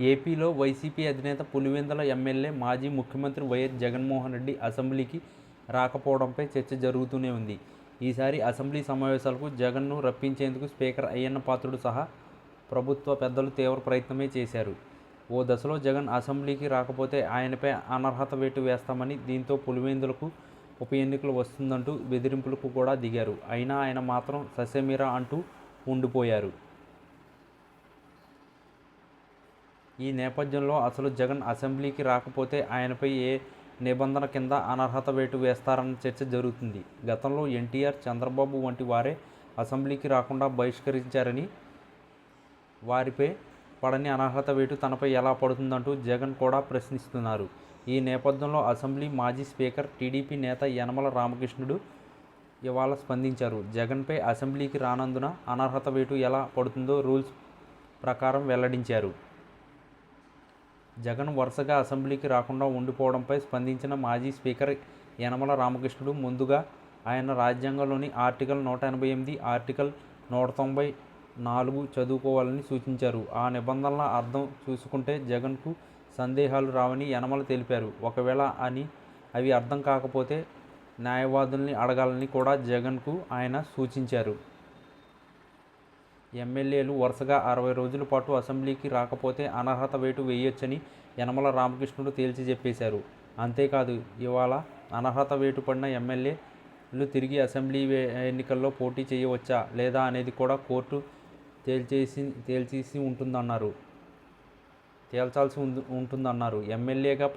ఏపీలో వైసీపీ అధినేత పులివెందుల ఎమ్మెల్యే మాజీ ముఖ్యమంత్రి వైఎస్ జగన్మోహన్ రెడ్డి అసెంబ్లీకి రాకపోవడంపై చర్చ జరుగుతూనే ఉంది. ఈసారి అసెంబ్లీ సమావేశాలకు జగన్ను రప్పించేందుకు స్పీకర్ అయ్యన్న పాత్రుడు సహా ప్రభుత్వ పెద్దలు తీవ్ర ప్రయత్నమే చేశారు. ఓ దశలో జగన్ అసెంబ్లీకి రాకపోతే ఆయనపై అనర్హత వేటు వేస్తామని, దీంతో పులివెందులకు ఉప ఎన్నికలు వస్తుందంటూ బెదిరింపులకు కూడా దిగారు. అయినా ఆయన మాత్రం ససేమిరా అంటూ ఉండిపోయారు. ఈ నేపథ్యంలో అసలు జగన్ అసెంబ్లీకి రాకపోతే ఆయనపై ఏ నిబంధన కింద అనర్హత వేటు వేస్తారన్న చర్చ జరుగుతుంది. గతంలో ఎన్టీఆర్, చంద్రబాబు వంటి వారే అసెంబ్లీకి రాకుండా బహిష్కరించారని, వారిపై పడని అనర్హత వేటు తనపై ఎలా పడుతుందంటూ జగన్ కూడా ప్రశ్నిస్తున్నారు. ఈ నేపథ్యంలో అసెంబ్లీ మాజీ స్పీకర్, టీడీపీ నేత యనమల రామకృష్ణుడు ఇవాళ స్పందించారు. జగన్పై అసెంబ్లీకి రానందున అనర్హత వేటు ఎలా పడుతుందో రూల్స్ ప్రకారం వెల్లడించారు. జగన్ వరుసగా అసెంబ్లీకి రాకుండా ఉండిపోవడంపై స్పందించిన మాజీ స్పీకర్ యనమల రామకృష్ణుడు ముందుగా ఆయన రాజ్యాంగంలోని ఆర్టికల్ 188, ఆర్టికల్ 194 చదువుకోవాలని సూచించారు. ఆ నిబంధనల అర్థం చూసుకుంటే జగన్కు సందేహాలు రావని యనమల తెలిపారు. ఒకవేళ అవి అర్థం కాకపోతే న్యాయవాదుల్ని అడగాలని కూడా జగన్కు ఆయన సూచించారు. ఎమ్మెల్యేలు వరుసగా 60 రోజుల పాటు అసెంబ్లీకి రాకపోతే అనర్హత వేటు వేయొచ్చని యనమల రామకృష్ణుడు తేల్చి చెప్పేశారు. అంతేకాదు, ఇవాళ అనర్హత వేటు పడిన ఎమ్మెల్యేలు తిరిగి అసెంబ్లీ ఎన్నికల్లో పోటీ చేయవచ్చా లేదా అనేది కూడా కోర్టు తేల్చాల్సి ఉంటుందన్నారు. ఎమ్మెల్యేగా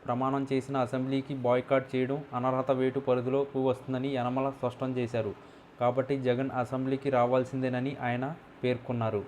ప్రమాణం చేసిన అసెంబ్లీకి బాయ్కాట్ చేయడం అనర్హత వేటు పరిధిలోకి వస్తుందని యనమల స్పష్టం చేశారు. కాబట్టి జగన్ అసెంబ్లీకి రావాల్సిందేనని ఆయన పేర్కొన్నారు.